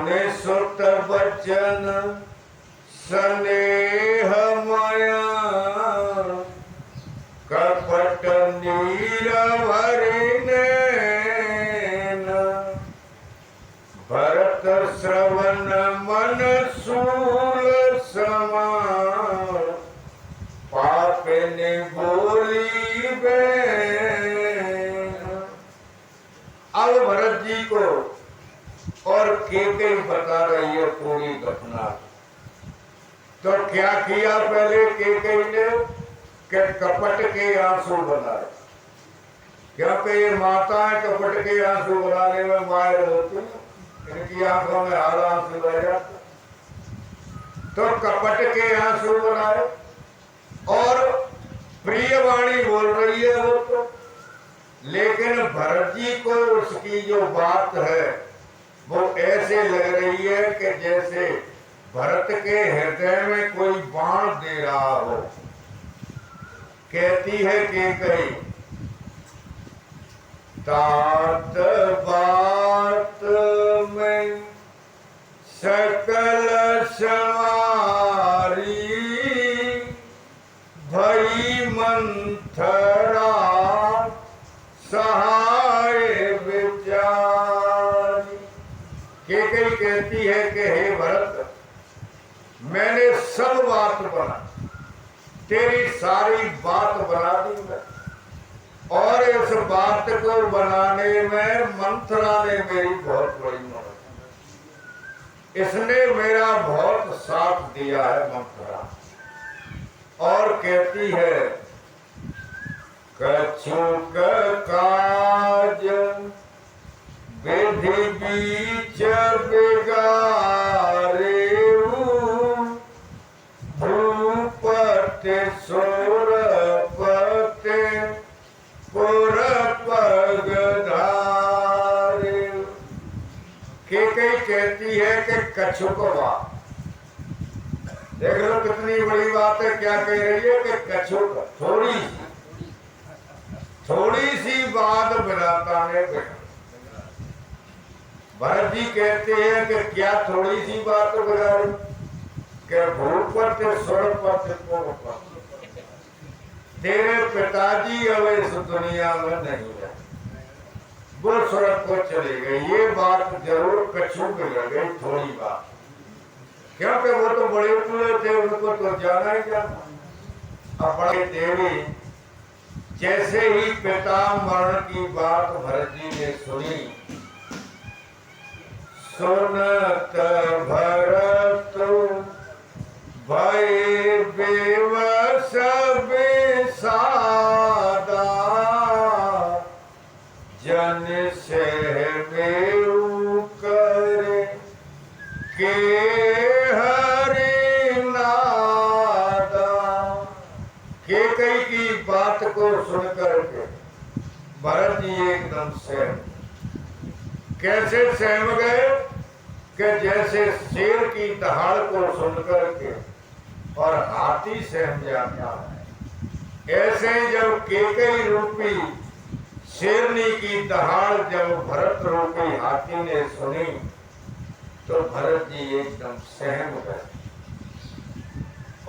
सुने सुत बचन स्नेह माया कपट नीर भरी नैन भरत श्रवण मन सूल समान पाप ने बोली बैन। अब भरत जी को और केकई बता रही है पूरी घटना। तो क्या किया पहले केकई ने कि कपट के आंसू बनाए, क्योंकि ये माताएं कपट के आंसू बनाने में माहिर होती, इनकी आंखों में हर आंसू बह जाते। तो कपट के आंसू बनाए और प्रिय वाणी बोल रही है वो तो, लेकिन भरत जी को उसकी जो बात है वो ऐसे लग रही है कि जैसे भरत के हृदय में कोई बाण दे रहा हो। कहती है कि कहीं तात बात में सकल सवारी भई मंथरा सहाय विचारी। केकई कहती है कि हे भरत, मैंने सब बात बना, तेरी सारी बात बना दी मैं, और इस बात को बनाने में मंथरा ने मेरी बहुत बड़ी मदद, इसने मेरा बहुत साथ दिया है मंथरा। और कहती है कछुक काज विधि बीच बिगारे भूपति सुरपति पुर पगधारे। केकई कहती है कि कछुकवा, देख लो कितनी बड़ी बात है। क्या कह रही है कि कछुक, थोड़ी सी बात विधाता ने कही। भरत जी कहते हैं कि क्या थोड़ी सी बात बिगाड़ी, कि भूपति सुरपति पुरपति, तेरे पिताजी अब इस दुनिया में नहीं है, वो स्वर्ग को चले गए। ये बात जरूर कछु बिगड़ गई, थोड़ी बात, क्योंकि वो तो बड़े पूरे थे, उनको तो जाना ही जाना। अब बड़े देवी जैसे ही पिता मरण की बात भरत जी ने सुनी, सुनत भरत भय बेवस बेसादा जन से बेऊ करे के हरि नादा। केकई की बात को सुनकर के भरत जी एकदम सहम। कैसे सहम गए कि जैसे शेर की दहाड़ को सुनकर के और हाथी सहम जाता है, ऐसे जब केकई रूपी शेरनी की दहाड़ जब भरत रूपी हाथी ने सुनी तो भरत जी एकदम सहम गए।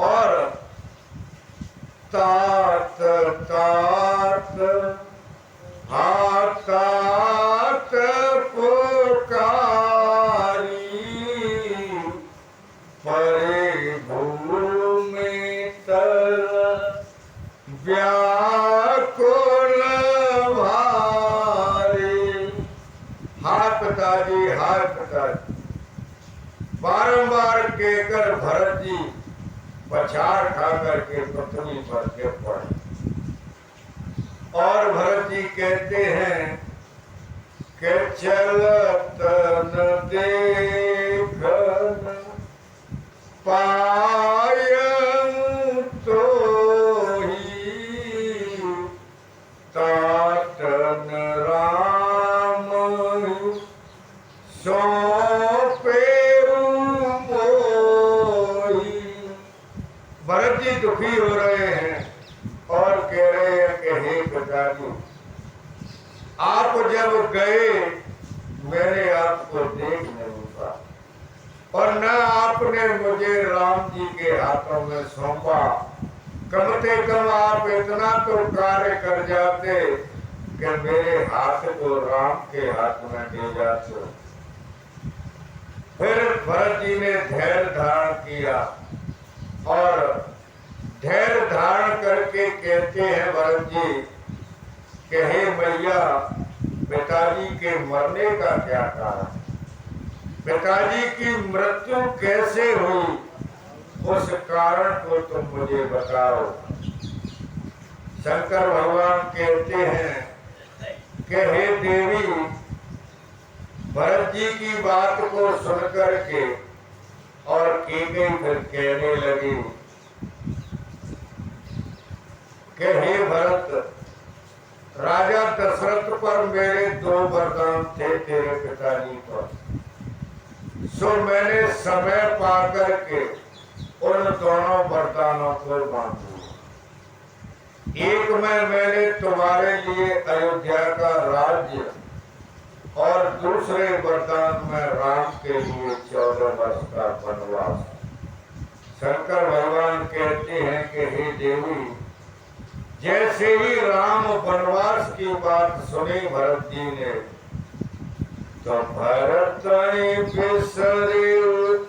और तात तात हातात पुकारी परे भूमि तल व्याकुल भारी। हाथ पिताजी, हाथ पिताजी बारंबार कहकर भरत जी पछाड़ खा करके पृथ्वी पर गिर पड़े। और भरत जी कहते हैं कि चलत न देखन पायं तो ही तातन राम सौंपे मोही। भरत जी दुखी हो रहे हैं और कह रहे हैं कि हे पिताजी, आप जब गए मैंने आपको देख नहीं पाया, और न आपने मुझे राम जी के हाथों में सौंपा। कम से कम आप इतना तो कार्य कर जाते कि मेरे हाथ को राम के हाथ में दे जाते। फिर भरत जी ने धैर्य धारण किया और धैर्य धारण करके कहते हैं भरत जी कि हे मैया, पिताजी के मरने का क्या कारण, पिताजी की मृत्यु कैसे हुई, उस कारण को तुम मुझे बताओ। शंकर भगवान कहते हैं कि हे देवी, भरत जी की बात को सुनकर के और कैकेयी फिर कहने लगी कि हे भरत, राजा दशरथ पर मेरे 2 वरदान थे तेरे पिताजी पर, सो मैंने समय पाकर के उन दोनों वरदानों को मांगा। एक में मैंने तुम्हारे लिए अयोध्या का राज्य और दूसरे वरदान में राम के लिए 14 वर्ष का वनवास। शंकर भगवान कहते हैं कि हे देवी, जैसे ही राम वनवास की बात सुनी भरत जी ने, तो भरत बिसरे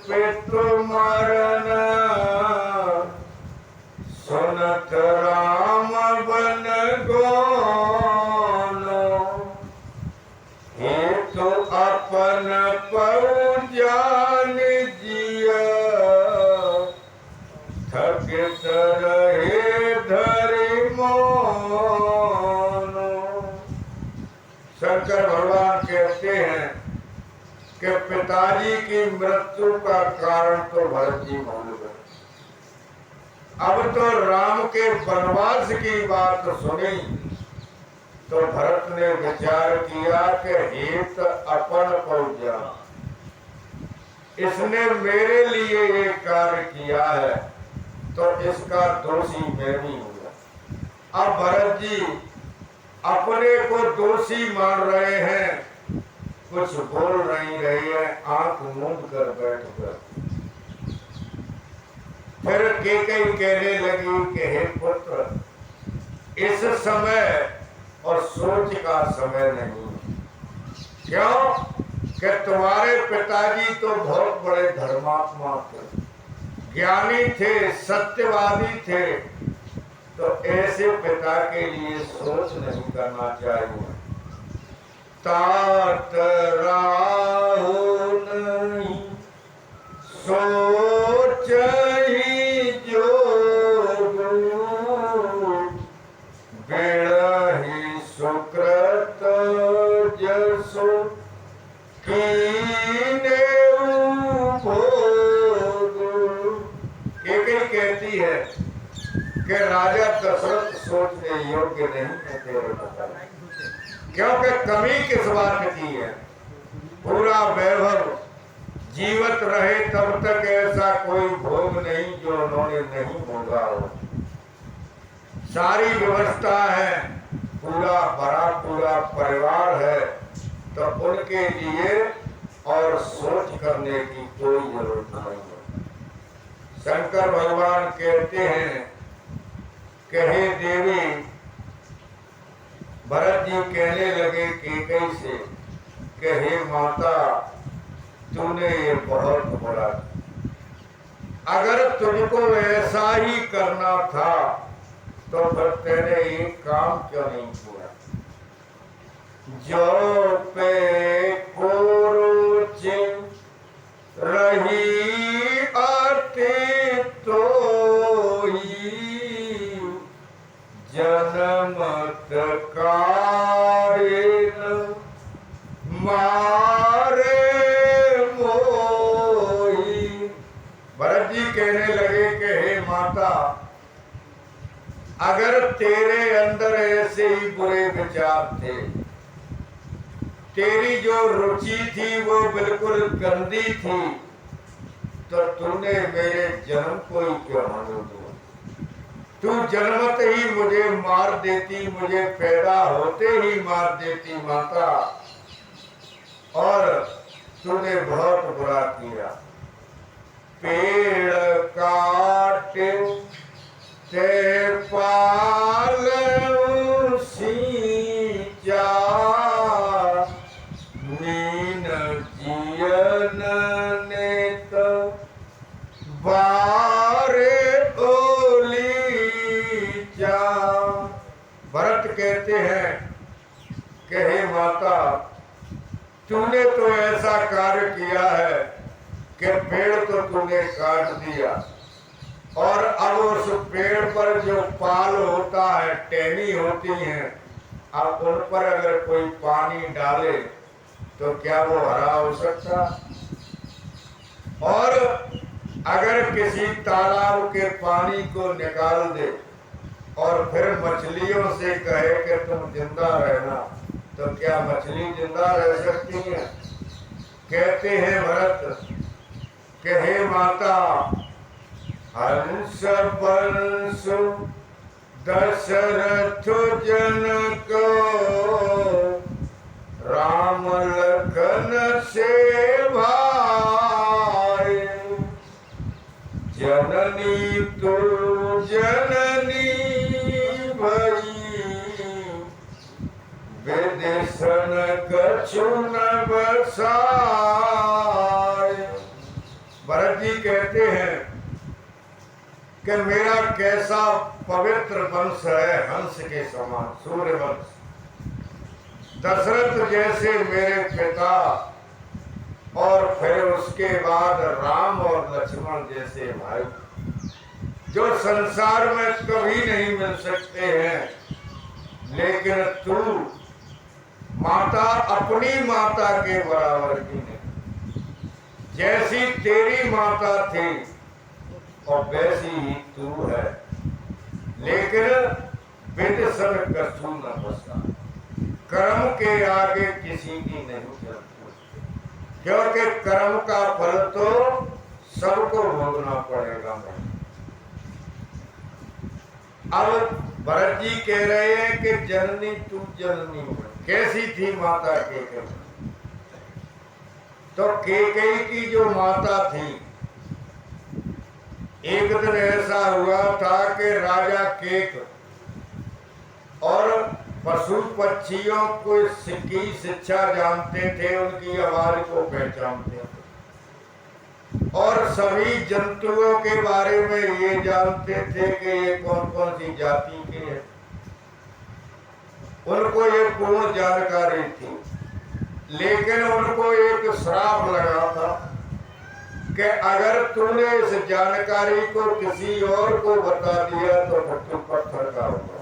पितु मरन, सुनत राम बन गोनो, हे तो अपन पौ जान जिया, थकित रहे धरि मोनो। शंकर भगवान कहते हैं कि पिताजी की मृत्यु का कारण तो भरत जी भूल गए। अब तो राम के वनवास की बात सुनी तो भरत ने विचार किया कि हित अपन पहुंचा, इसने मेरे लिए ये कार्य किया है तो इसका दोषी मैं भी हूँ। अब भरत जी अपने को दोषी मान रहे हैं, कुछ बोल नहीं रहे हैं, आंख मूंद कर बैठ कर। फिर कैकेयी कहने लगी कि हे पुत्र, इस समय और सोच का समय नहीं। क्यों कि तुम्हारे पिताजी तो बहुत बड़े धर्मात्मा थे, ज्ञानी थे, सत्यवादी थे, तो ऐसे पिता के लिए सोच नहीं करना चाहिए। तात राहु नहीं सोच ही जोग, बेड़हि सुकृत जसो कीने भोग। कैकेयी कहती है कि राजा दशरथ सोचने योग्य नहीं है तेरे पिता, क्योंकि कमी किस बात की है। पूरा वैभव जीवित रहे तब तक ऐसा कोई भोग नहीं जो उन्होंने नहीं भोगा हो। सारी व्यवस्था है, पूरा बड़ा पूरा परिवार है, तो उनके लिए और सोच करने की कोई जरूरत नहीं है। शंकर भगवान कहते हैं कि हे देवी, भरत जी कहने लगे कैकेयी से कि हे माता, तूने ये बहुत बड़ा, अगर तुमको ऐसा ही करना था तो फिर तेरे ये काम क्यों नहीं किया। जो पे कुरुच रही आते तो ही, जनमत कायन मारे मोही। भरत जी कहने लगे कि हे माता, अगर तेरे अंदर ऐसे ही बुरे विचार थे, तेरी जो रुचि थी वो बिल्कुल गंदी थी, तो तूने मेरे जन्म को ही क्यों होने दिया। तू जन्मत ही मुझे मार देती, मुझे पैदा होते ही मार देती माता, और तूने बहुत बुरा किया। पेड़ काटे ते पाल सींचा, मीन जियन ने तो बारे ओलीचा। भरत कहते हैं कि हे माता, तूने तो ऐसा कार्य किया है कि पेड़ तो तूने काट दिया, और अब उस पेड़ पर जो पाल होता है, टहनी होती है, अब उन पर अगर कोई पानी डाले तो क्या वो हरा हो सकता? और अगर किसी तालाब के पानी को निकाल दे और फिर मछलियों से कहे कि तुम जिंदा रहना, तो क्या मछली जिंदा रह सकती है? कहते हैं भरत कि हे माता, हंस बंस दशरथ जनक, राम लखन से भाई, जननी तू जननी भई, विदेशन कछुन बसाए। भरत जी कहते हैं कि मेरा कैसा पवित्र वंश है, हंस के समान, सूर्य वंश। दशरथ जैसे मेरे पिता, और फिर उसके बाद राम और लक्ष्मण जैसे भाई, जो संसार में कभी नहीं मिल सकते हैं। लेकिन तू माता अपनी माता के बराबर की नहीं, जैसी तेरी माता थी और वैसी ही तू है। लेकिन विदेशन कछु न बसा, कर्म के आगे किसी की नहीं चलती, क्योंकि कर्म का फल तो सबको भोगना पड़ेगा। अब भरत जी कह रहे हैं कि जननी तू जननी हो। कैसी थी माता केकई? तो केकई की जो माता थी, एक दिन ऐसा हुआ था कि राजा केक और पशु पक्षियों को की शिक्षा जानते थे, उनकी आवाज को पहचानते थे, और सभी जंतुओं के बारे में ये जानते थे कि ये कौन कौन सी जाति के हैं। उनको ये पूर्ण जानकारी थी। लेकिन उनको एक श्राप लगा था कि अगर तूने इस जानकारी को किसी और को बता दिया तो तू पत्थर का होगा।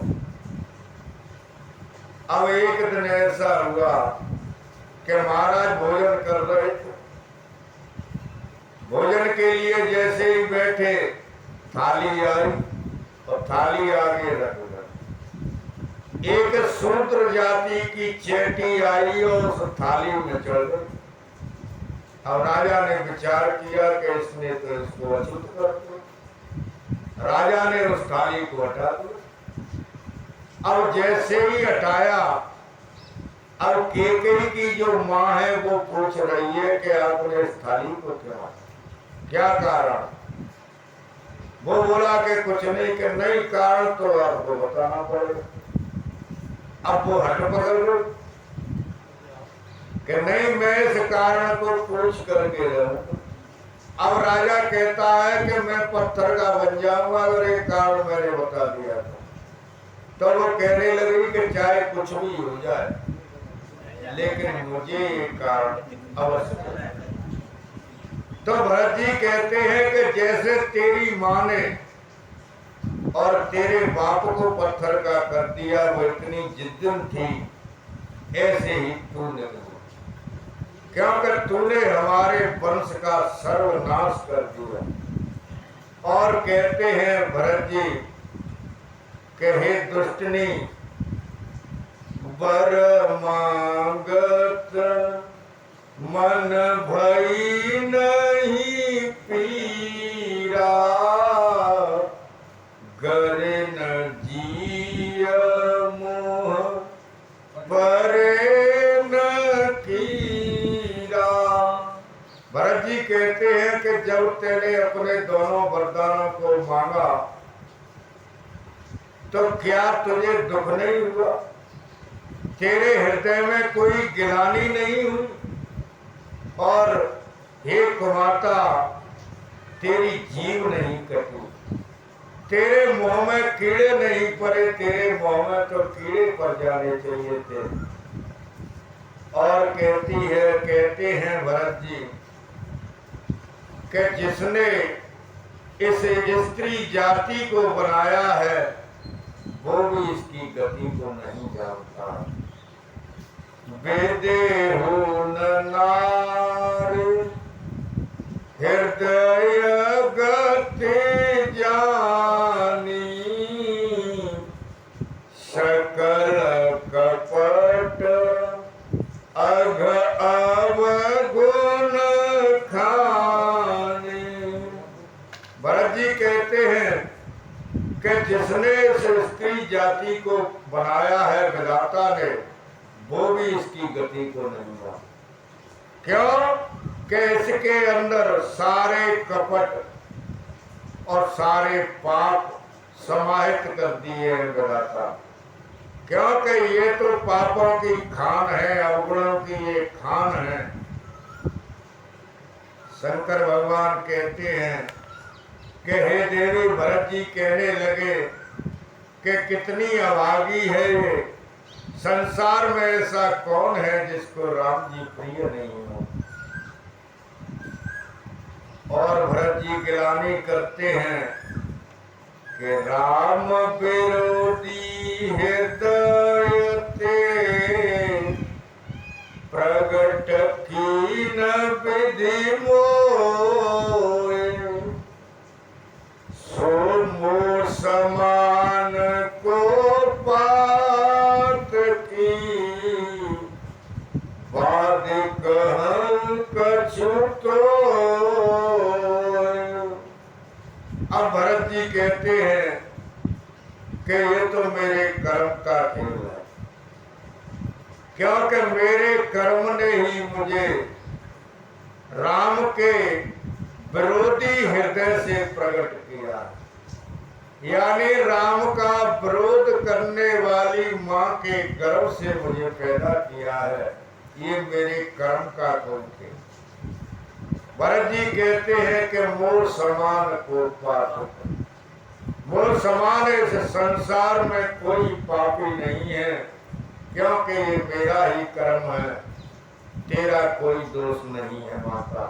अब एक दिन ऐसा हुआ कि महाराज भोजन कर रहे थे। भोजन के लिए जैसे ही बैठे, थाली आई और थाली आगे रख दी। एक शूद्र जाति की चेटी आई और उस थाली में चढ़ गई। अब राजा ने विचार किया कि इसने तो इसको अछूत कर दिया। राजा ने उस थाली को हटा दिया। अब जैसे ही हटाया, अब केकई की जो माँ है वो पूछ रही है कि आपने इस थाली को क्यों, क्या कारण? वो बोला कि कुछ नहीं, कि नहीं कारण तो आपको बताना पड़ेगा। अब वो हट पकड़ लो कि नहीं, मैं इस कारण को पूछ करके रहूं। अब राजा कहता है कि मैं पत्थर का बन जाऊंगा अगर एक कारण मैंने बता दिया तो वो कहने लगी कि चाहे कुछ भी हो जाए, लेकिन मुझे एक कारण अवश्य। तो भरत जी कहते हैं कि जैसे तेरी माँ ने और तेरे बाप को पत्थर का कर दिया, वो इतनी जिद्दन थी, ऐसे ही तूने, क्योंकि तूने हमारे वंश का सर्वनाश कर दिया। और कहते हैं भरत जी कि हे दुष्टनी, वर मांगत मन भई नहीं पीरा, गरे न जिय मोह परे न कीरा। भरत जी कह कहते हैं कि जब तेने अपने दोनों वरदानों को मांगा तो क्या तुझे दुख नहीं हुआ? तेरे हृदय में कोई गिलानी नहीं हुई? और हे कुमाता, तेरी जीव नहीं कटी, तेरे मुंह में कीड़े नहीं पड़े, तेरे मुंह में तो कीड़े पड़ जाने चाहिए थे। और कहते हैं भरत जी कि जिसने इस स्त्री जाति को बनाया है वो भी इसकी गति को नहीं जानता। वेदे हो नारी हृदय गति जानी, सकल कपट अघ अवगुण खानी। भरत जी कहते हैं कि जिसने इस स्त्री जाति को बनाया है विधाता ने, वो भी इसकी गति को नहीं जानता। क्यों? कि इसके अंदर सारे कपट और सारे पाप समाहित कर दिए हैं विधाता। क्योंकि ये तो पापों की खान है, अवगुणों की ये खान है। शंकर भगवान कहते हैं कि हे देवी, भरत जी कहने लगे कि कितनी अभागी है ये, संसार में ऐसा कौन है जिसको राम जी प्रिय नहीं हो। और भरत जी गिलानी करते हैं कि राम विरोधी हृदय ते प्रगट कीन विधि मोए, सो मोर समान को पात की, बाधिक हम कछु तो। अब भरत जी कहते हैं कि ये तो मेरे कर्म का खेल है, क्योंकि मेरे कर्म ने ही मुझे राम के विरोधी हृदय से प्रकट किया। यानी राम का विरोध करने वाली माँ के गर्भ से मुझे पैदा किया है। ये मेरे कर्म का गुण थे। भरत जी कहते हैं कि मोर समान को पाप, मोर समान इस संसार में कोई पापी नहीं है, क्योंकि ये मेरा ही कर्म है, तेरा कोई दोष नहीं है माता।